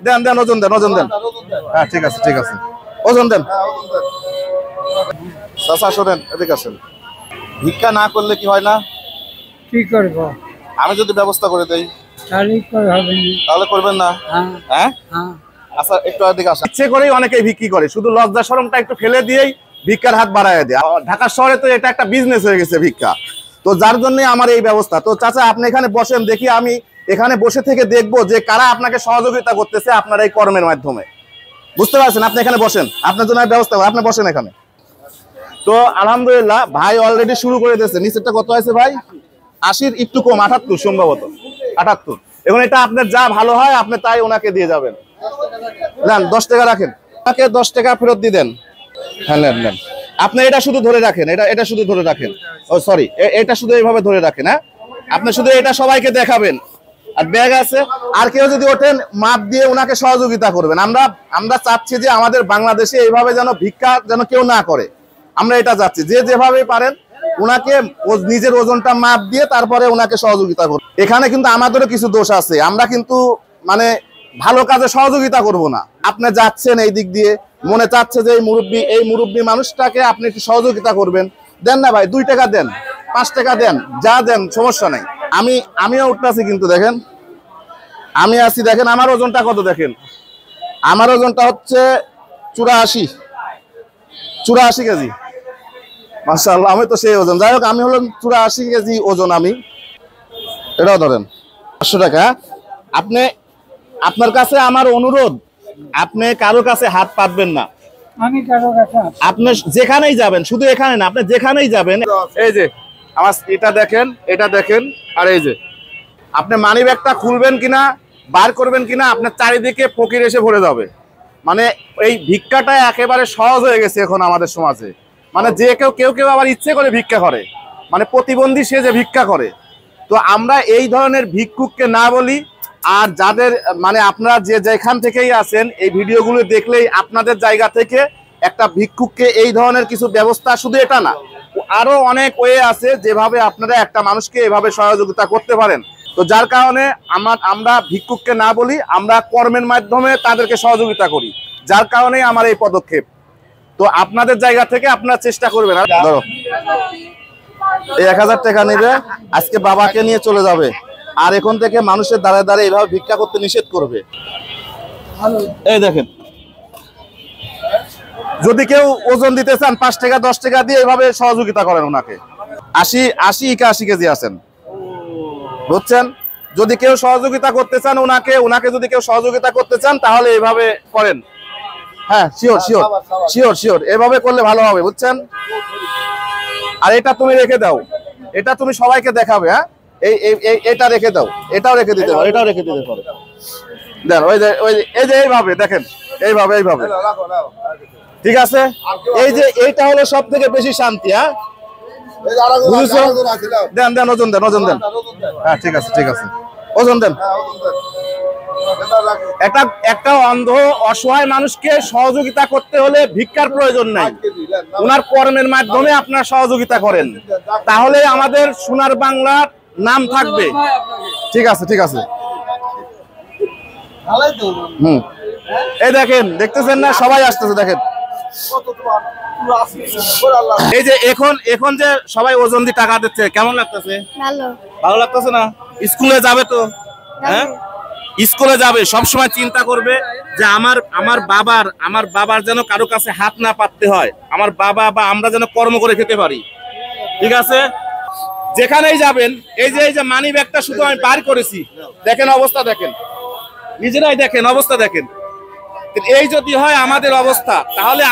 দেন দেন, ওজন দেন, ওজন দেন। হ্যাঁ ঠিক আছে ঠিক আছে, ওজন দেন। চাচা শোনেন, এদিকে আসেন। ভিক্ষা না করলে কি হয় না? কি করব? আমি যদি ব্যবস্থা করে দেই তাহলে করবেন না? হ্যাঁ আচ্ছা, একটু এদিকে আসেন। ইচ্ছে করেই অনেকেই ভিক্ষি করে, শুধু লজ্জা শরমটা একটু ফেলে দিয়েই ভিক্ষার হাত বাড়ায় দেয়। ঢাকা শহরে তো এটা একটা বিজনেস হয়ে গেছে ভিক্ষা, তো যার জন্য আমার এই ব্যবস্থা। তো চাচা আপনি এখানে বসেন, দেখি আমি এখানে বসে থেকে দেখবো যে কারা আপনাকে সহযোগিতা করতেছে আপনার এই কর্মের মাধ্যমে। বুঝতে পারছেন? আপনি এখানে বসেন, আপনার জন্য ব্যবস্থা আপনি বসেন এখানে। তো আলহামদুলিল্লাহ ভাই অলরেডি শুরু করে দিয়েছে। নিচেরটা কত আছে ভাই? 80-র একটু কম, 78 সম্ভবত, 78। এখন এটা আপনার যা ভালো হয় আপনি তাই ওনাকে দিয়ে যাবেন। নেন 10 টাকা রাখেন, ওনাকে 10 টাকা ফেরত দিয়ে দেন। হ্যাঁ নেন নেন, আপনি এটা শুধু ধরে রাখেন, এটা শুধু ধরে রাখেন। ও সরি, এটা শুধু এইভাবে ধরে রাখেন। হ্যাঁ আপনি শুধু এটা সবাইকে দেখাবেন। আর ব্যাগ আছে, আর কেউ যদি ওঠেন মাপ দিয়ে ওনাকে সহযোগিতা করবেন। আমরা চাচ্ছি যে আমাদের বাংলাদেশে এইভাবে যেন ভিক্ষা যেন কেউ না করে, আমরা এটা চাচ্ছি। যে যেভাবে পারেন ওনাকে নিজের ওজনটা মাপ দিয়ে তারপরে ওনাকে সহযোগিতা করুন। এখানে কিন্তু আমাদেরও কিছু দোষ আছে, আমরা কিন্তু মানে ভালো কাজে সহযোগিতা করব না। আপনি যাচ্ছেন এই দিক দিয়ে, মনে চাচ্ছে যে এই মুরব্বী মানুষটাকে আপনি একটু সহযোগিতা করবেন, দেন না ভাই, 2 টাকা দেন, 5 টাকা দেন, যা দেন সমস্যা নাই। আমিও উঠতেছি কিন্তু দেখেন, আমি আছি দেখেন। আমার ওজনটা কত দেখেন? আমার ওজনটা হচ্ছে 84 কেজি। মাশাআল্লাহ, আমি তো সেই ওজন। যাই হোক, আমি হলাম 84 কেজি ওজন। আমি এটাও ধরেন 500 টাকা। আপনার কাছে আমার অনুরোধ, আপনি কারো কাছে হাত পাতবেন না। আমি কারো কাছে, আপনি যেখানেই যাবেন, শুধু এখানে না, আপনি যেখানেই যাবেন, এই যে আমার এটা দেখেন, এটা দেখেন, আর এই যে আপনি মানি ব্যাগটা খুলবেন কিনা, বার করবেন কিনা, আপনার চারিদিকে ফকির এসে ভরে যাবে। মানে এই ভিক্ষাটা একেবারে সহজ হয়ে গেছে এখন আমাদের সমাজে। মানে যে কেউ আবার ইচ্ছে করে ভিক্ষা করে, মানে প্রতিবন্ধী সে যে ভিক্ষা করে। তো আমরা এই ধরনের ভিক্ষুককে না বলি। আর যাদের মানে আপনারা যেখান থেকেই আছেন, এই ভিডিওগুলো দেখলেই আপনাদের জায়গা থেকে একটা ভিক্ষুককে এই ধরনের কিছু ব্যবস্থা, শুধু এটা না, আরো অনেক ওয়ে আছে যেভাবে আপনারা একটা মানুষকে এভাবে সহযোগিতা করতে পারেন। তো যার কারণে আমরা ভিক্ষুককে না বলি, আমরা কর্মের মাধ্যমে তাদেরকে সহযোগিতা করি, যার কারণে আমার এই পদক্ষেপ। তো আপনাদের জায়গা থেকে আপনারা চেষ্টা করবেন। ধরো এই 1000 টাকা নেবে, আজকে বাবাকে নিয়ে চলে যাবে, আর এখন থেকে মানুষের দ্বারে দ্বারে এইভাবে ভিক্ষা করতে নিষেধ করবে। এই দেখেন, যদি কেউ ওজন দিতে চান 5 টাকা 10 টাকা দিয়ে এইভাবে সহযোগিতা করেন ওনাকে। 81 কেজি আছেন, বুঝছেন? যদি কেউ সহযোগিতা করতে চান ওনাকে যদি কেউ সহযোগিতা করতে চান তাহলে এইভাবে করেন। হ্যাঁ শিওর, এভাবে করলে ভালো হবে, বুঝছেন? আর এটা তুমি রেখে দাও, এটা তুমি সবাইকে দেখাবে। হ্যাঁ এটা রেখে দাও, এটাও রেখে দিতে পারো, এটাও রেখে দিতে পারো। দেন এই যে এইভাবে দেখেন, এইভাবে ঠিক আছে। এই যে এইটা হলো সব থেকে বেশি শান্তি। হ্যাঁ বুঝছো? দেন ওজন দেন। হ্যাঁ ঠিক আছে ওজন দেন। একটা অন্ধ অসহায় মানুষকে সহযোগিতা করতে হলে ভিক্ষার প্রয়োজন নাই, ওনার কর্মের মাধ্যমে আপনারা সহযোগিতা করেন, তাহলে আমাদের সোনার বাংলার নাম থাকবে। ঠিক আছে এই দেখেন, দেখতেছেন না, সবাই আসতেছে দেখেন। এই যে এখন যে সবাই ওজন দিয়ে টাকা দিচ্ছে, কেমন লাগতেছে? ভালো লাগতেছে না? স্কুলে যাবে তো, হ্যাঁ স্কুলে যাবে, সবসময় চিন্তা করবে যে আমার বাবার যেন কারো কাছে হাত না পাততে হয়, আমার বাবা বা আমরা যেন কর্ম করে খেতে পারি। ঠিক আছে, যেখানেই যাবেন, এই যে মানি ব্যাগটা শুধু আমি বার করেছি, দেখেন অবস্থা, দেখেন নিজেরাই দেখেন অবস্থা দেখেন। এই যদি হয় আমাদের অবস্থা, তাহলে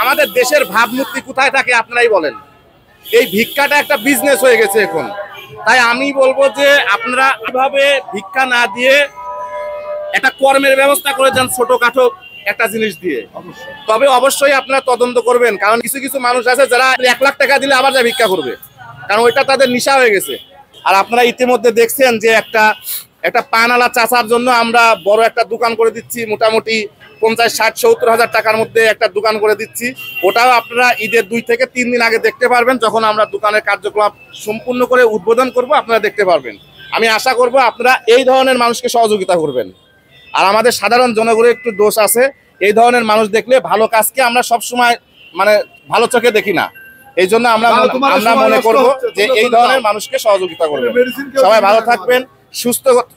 আমাদের দেশের ভাবমূর্তি কোথায় থাকে আপনারাই বলেন। এই ভিক্ষাটা একটা বিজনেস হয়ে গেছে এখন। তাই আমি বলবো যে আপনারা এভাবে ভিক্ষা না দিয়ে একটা কর্মের ব্যবস্থা করে দেন, ছোটখাটো একটা জিনিস দিয়ে। তবে অবশ্যই আপনারা তদন্ত করবেন, কারণ কিছু মানুষ আছে যারা 1 লাখ টাকা দিলে আবার যা ভিক্ষা করবে, কারণ ওইটা তাদের নেশা হয়ে গেছে। আর আপনারা ইতিমধ্যে দেখছেন যে একটা পানালা চাচার জন্য আমরা বড় একটা দোকান করে দিচ্ছি, মোটামুটি 50, 60, 70 হাজার টাকার মধ্যে একটা দোকান করে দিচ্ছি। ওটাও আপনারা ঈদের 2 থেকে 3 দিন আগে দেখতে পারবেন, যখন আমরা দোকানের কার্যক্রম সম্পূর্ণ করে উদ্বোধন করব, আপনারা দেখতে পারবেন। আমি আশা করব আপনারা এই ধরনের মানুষকে সহযোগিতা করবেন। আর আমাদের সাধারণ জনগণের একটু দোষ আছে, এই ধরনের মানুষ দেখলে ভালো কাজকে আমরা সব সময় মানে ভালো চোখে দেখি না। এই জন্য আমরা মনে করব যে এই ধরনের মানুষকে সহযোগিতা করবেন। সবাই ভালো থাকবেন,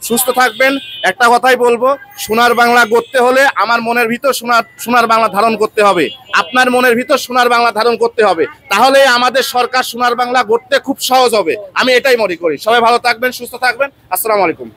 সুস্থ থাকবেন। একটা কথাই বলবো, সোনার বাংলা গড়তে হলে আমার মনের ভিতর সোনার বাংলা ধারণ করতে হবে, আপনার মনের ভিতর সোনার বাংলা ধারণ করতে হবে। তাহলে আমাদের সরকার সোনার বাংলা গড়তে খুব সহজ হবে, আমি এটাই মনে করি। সবাই ভালো থাকবেন, সুস্থ থাকবেন। আসসালামু আলাইকুম।